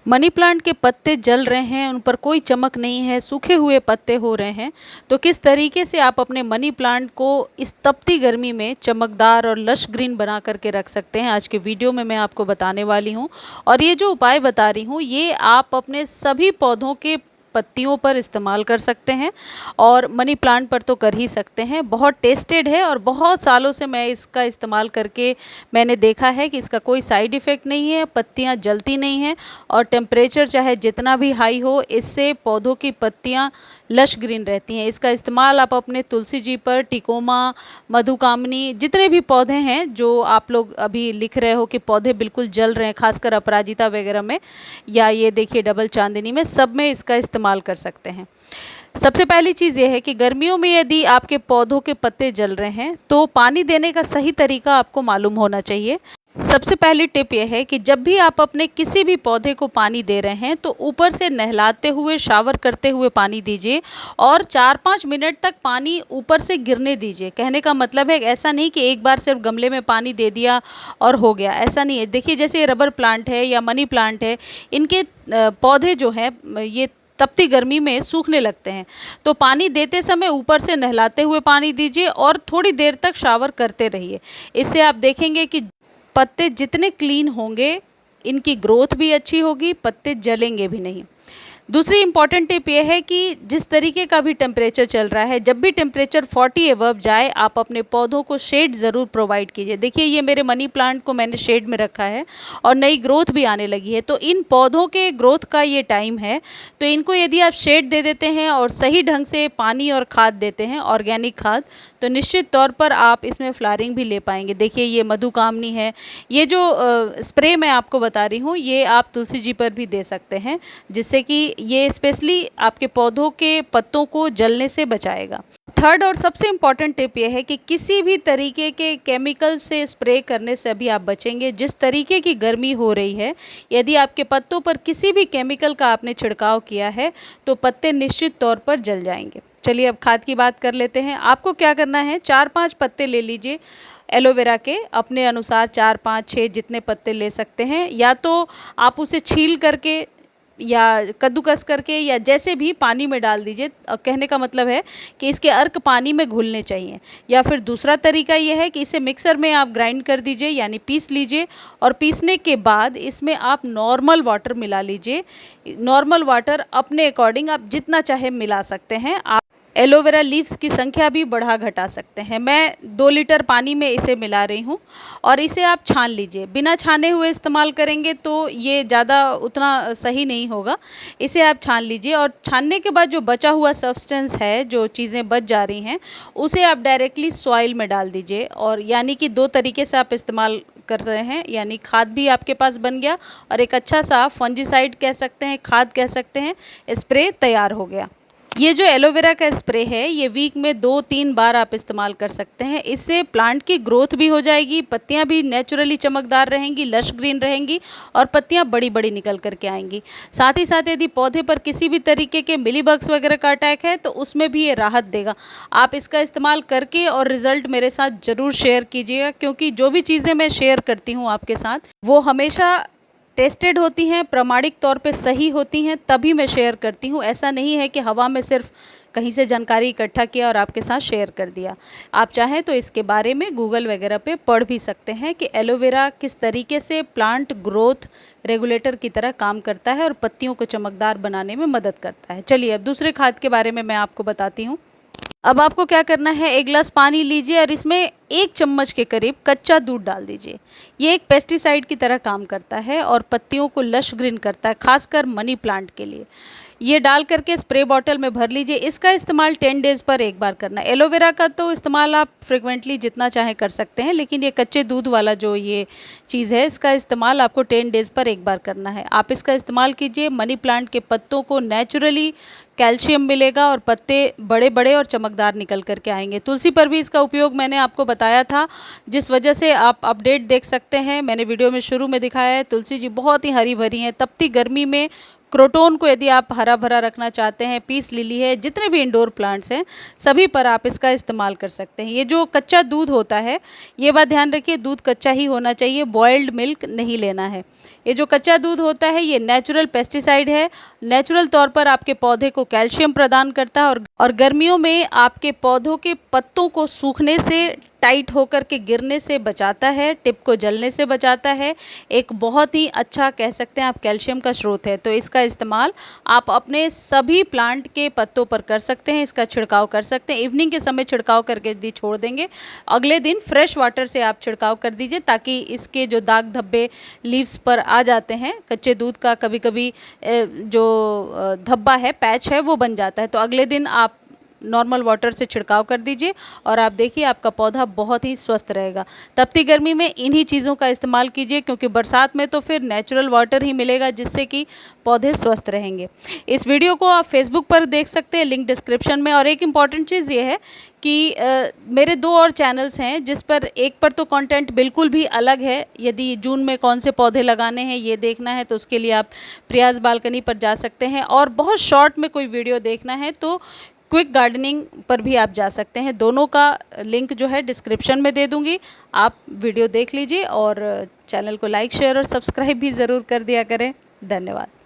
Money plant के पत्ते जल रहे हैं, उन पर कोई चमक नहीं है, सूखे हुए पत्ते हो रहे हैं। तो किस तरीके से आप अपने मनी प्लांट को इस तपती गर्मी में चमकदार और लश ग्रीन बना करके रख सकते हैं, आज के वीडियो में मैं आपको बताने वाली हूँ। और ये जो उपाय बता रही हूँ, ये आप अपने सभी पौधों के पत्तियों पर इस्तेमाल कर सकते हैं और मनी प्लांट पर तो कर ही सकते हैं। बहुत टेस्टेड है और बहुत सालों से मैं इसका इस्तेमाल करके मैंने देखा है कि इसका कोई साइड इफ़ेक्ट नहीं है, पत्तियां जलती नहीं हैं और टेम्परेचर चाहे जितना भी हाई हो, इससे पौधों की पत्तियां लश ग्रीन रहती हैं। इसका इस्तेमाल आप अपने तुलसी जी पर, टिकोमा, मधुकामनी, जितने भी पौधे हैं जो आप लोग अभी लिख रहे हो कि पौधे बिल्कुल जल रहे हैं, खासकर अपराजिता वगैरह में, या ये देखिए डबल चांदनी में, सब में इसका इस्तेमाल कर सकते हैं। सबसे पहली चीज़ ये है कि गर्मियों में यदि आपके पौधों के पत्ते जल रहे हैं तो पानी देने का सही तरीका आपको मालूम होना चाहिए। सबसे पहली टिप यह है कि जब भी आप अपने किसी भी पौधे को पानी दे रहे हैं तो ऊपर से नहलाते हुए, शावर करते हुए पानी दीजिए और 4-5 मिनट तक पानी ऊपर से गिरने दीजिए। कहने का मतलब है ऐसा नहीं कि एक बार सिर्फ गमले में पानी दे दिया और हो गया, ऐसा नहीं है। देखिए जैसे रबर प्लांट है या मनी प्लांट है, इनके पौधे जो हैं ये तपती गर्मी में सूखने लगते हैं, तो पानी देते समय ऊपर से नहलाते हुए पानी दीजिए और थोड़ी देर तक शावर करते रहिए। इससे आप देखेंगे कि पत्ते जितने क्लीन होंगे, इनकी ग्रोथ भी अच्छी होगी, पत्ते जलेंगे भी नहीं। दूसरी इंपॉर्टेंट टिप यह है कि जिस तरीके का भी टेम्परेचर चल रहा है, जब भी टेम्परेचर 40 एबव जाए, आप अपने पौधों को शेड ज़रूर प्रोवाइड कीजिए। देखिए ये मेरे मनी प्लांट को मैंने शेड में रखा है और नई ग्रोथ भी आने लगी है, तो इन पौधों के ग्रोथ का ये टाइम है। तो इनको यदि आप शेड दे देते हैं और सही ढंग से पानी और खाद देते हैं, ऑर्गेनिक खाद, तो निश्चित तौर पर आप इसमें फ्लावरिंग भी ले पाएंगे। देखिए ये मधुकामनी है, ये जो स्प्रे मैं आपको बता रही हूँ, ये आप तुलसी जी पर भी दे सकते हैं, जिससे कि ये स्पेशली आपके पौधों के पत्तों को जलने से बचाएगा। थर्ड और सबसे इम्पॉर्टेंट टिप यह है कि किसी भी तरीके के केमिकल से स्प्रे करने से अभी आप बचेंगे। जिस तरीके की गर्मी हो रही है, यदि आपके पत्तों पर किसी भी केमिकल का आपने छिड़काव किया है तो पत्ते निश्चित तौर पर जल जाएंगे। चलिए अब खाद की बात कर लेते हैं। आपको क्या करना है, 4-5 पत्ते ले लीजिए एलोवेरा के, अपने अनुसार 4-5-6 जितने पत्ते ले सकते हैं, या तो आप उसे छील करके या कद्दूकस करके या जैसे भी पानी में डाल दीजिए। कहने का मतलब है कि इसके अर्क पानी में घुलने चाहिए। या फिर दूसरा तरीका यह है कि इसे मिक्सर में आप ग्राइंड कर दीजिए, यानी पीस लीजिए, और पीसने के बाद इसमें आप नॉर्मल वाटर मिला लीजिए। नॉर्मल वाटर अपने अकॉर्डिंग आप जितना चाहे मिला सकते हैं। आप एलोवेरा लीव्स की संख्या भी बढ़ा घटा सकते हैं। मैं 2 लीटर पानी में इसे मिला रही हूँ और इसे आप छान लीजिए। बिना छाने हुए इस्तेमाल करेंगे तो ये ज़्यादा उतना सही नहीं होगा। इसे आप छान लीजिए और छानने के बाद जो बचा हुआ सब्सटेंस है, जो चीज़ें बच जा रही हैं, उसे आप डायरेक्टली सॉइल में डाल दीजिए। और यानी कि 2 तरीके से आप इस्तेमाल कर रहे हैं, यानी खाद भी आपके पास बन गया और एक अच्छा सा फंजीसाइड कह सकते हैं, खाद कह सकते हैं, स्प्रे तैयार हो गया। ये जो एलोवेरा का स्प्रे है, ये वीक में 2-3 बार आप इस्तेमाल कर सकते हैं। इससे प्लांट की ग्रोथ भी हो जाएगी, पत्तियां भी नेचुरली चमकदार रहेंगी, लश ग्रीन रहेंगी और पत्तियां बड़ी बड़ी निकल करके आएंगी। साथ ही साथ यदि पौधे पर किसी भी तरीके के मिलीबग्स वगैरह का अटैक है तो उसमें भी ये राहत देगा। आप इसका इस्तेमाल करके और रिज़ल्ट मेरे साथ ज़रूर शेयर कीजिएगा, क्योंकि जो भी चीज़ें मैं शेयर करती हूँ आपके साथ, वो हमेशा टेस्टेड होती हैं, प्रामाणिक तौर पे सही होती हैं, तभी मैं शेयर करती हूँ। ऐसा नहीं है कि हवा में सिर्फ कहीं से जानकारी इकट्ठा किया और आपके साथ शेयर कर दिया। आप चाहें तो इसके बारे में गूगल वगैरह पे पढ़ भी सकते हैं कि एलोवेरा किस तरीके से प्लांट ग्रोथ रेगुलेटर की तरह काम करता है और पत्तियों को चमकदार बनाने में मदद करता है। चलिए अब दूसरे खाद के बारे में मैं आपको बताती हूँ। अब आपको क्या करना है, 1 गिलास पानी लीजिए और इसमें 1 चम्मच के करीब कच्चा दूध डाल दीजिए। ये एक पेस्टिसाइड की तरह काम करता है और पत्तियों को लश ग्रीन करता है, खासकर मनी प्लांट के लिए। ये डाल करके स्प्रे बॉटल में भर लीजिए। इसका इस्तेमाल 10 डेज़ पर एक बार करना है। एलोवेरा का तो इस्तेमाल आप फ्रिक्वेंटली जितना चाहे कर सकते हैं, लेकिन ये कच्चे दूध वाला जो ये चीज़ है, इसका इस्तेमाल आपको 10 डेज़ पर एक बार करना है। आप इसका इस्तेमाल कीजिए, मनी प्लांट के पत्तों को नेचुरली कैल्शियम मिलेगा और पत्ते बड़े बड़े और चमकदार निकल करके आएंगे। तुलसी पर भी इसका उपयोग मैंने आपको बताया था, जिस वजह से आप अपडेट देख सकते हैं। मैंने वीडियो में शुरू में दिखाया है, तुलसी जी बहुत ही हरी भरी हैं। तपती गर्मी में क्रोटोन को यदि आप हरा भरा रखना चाहते हैं, पीस लिली है, जितने भी इंडोर प्लांट्स हैं सभी पर आप इसका इस्तेमाल कर सकते हैं। ये जो कच्चा दूध होता है, ये बात ध्यान रखिए, दूध कच्चा ही होना चाहिए, बॉइल्ड मिल्क नहीं लेना है। ये जो कच्चा दूध होता है ये नेचुरल पेस्टिसाइड है, नेचुरल तौर पर आपके पौधे को कैल्शियम प्रदान करता है और गर्मियों में आपके पौधों के पत्तों को सूखने से, टाइट होकर के गिरने से बचाता है, टिप को जलने से बचाता है। एक बहुत ही अच्छा कह सकते हैं आप कैल्शियम का स्रोत है। तो इसका इस्तेमाल आप अपने सभी प्लांट के पत्तों पर कर सकते हैं, इसका छिड़काव कर सकते हैं। इवनिंग के समय छिड़काव करके यदि छोड़ देंगे, अगले दिन फ्रेश वाटर से आप छिड़काव कर दीजिए, ताकि इसके जो दाग धब्बे लीव्स पर आ जाते हैं, कच्चे दूध का कभी कभी जो धब्बा है, पैच है, वो बन जाता है। तो अगले दिन आप नॉर्मल वाटर से छिड़काव कर दीजिए और आप देखिए आपका पौधा बहुत ही स्वस्थ रहेगा। तपती गर्मी में इन्हीं चीज़ों का इस्तेमाल कीजिए, क्योंकि बरसात में तो फिर नेचुरल वाटर ही मिलेगा जिससे कि पौधे स्वस्थ रहेंगे। इस वीडियो को आप फेसबुक पर देख सकते हैं, लिंक डिस्क्रिप्शन में। और एक इम्पॉर्टेंट चीज़ ये है कि मेरे 2 और चैनल्स हैं, जिस पर एक पर तो कंटेंट बिल्कुल भी अलग है। यदि जून में कौन से पौधे लगाने हैं ये देखना है तो उसके लिए आप प्रयास बालकनी पर जा सकते हैं, और बहुत शॉर्ट में कोई वीडियो देखना है तो क्विक गार्डनिंग पर भी आप जा सकते हैं। दोनों का लिंक जो है डिस्क्रिप्शन में दे दूंगी, आप वीडियो देख लीजिए और चैनल को लाइक, शेयर और सब्सक्राइब भी ज़रूर कर दिया करें। धन्यवाद।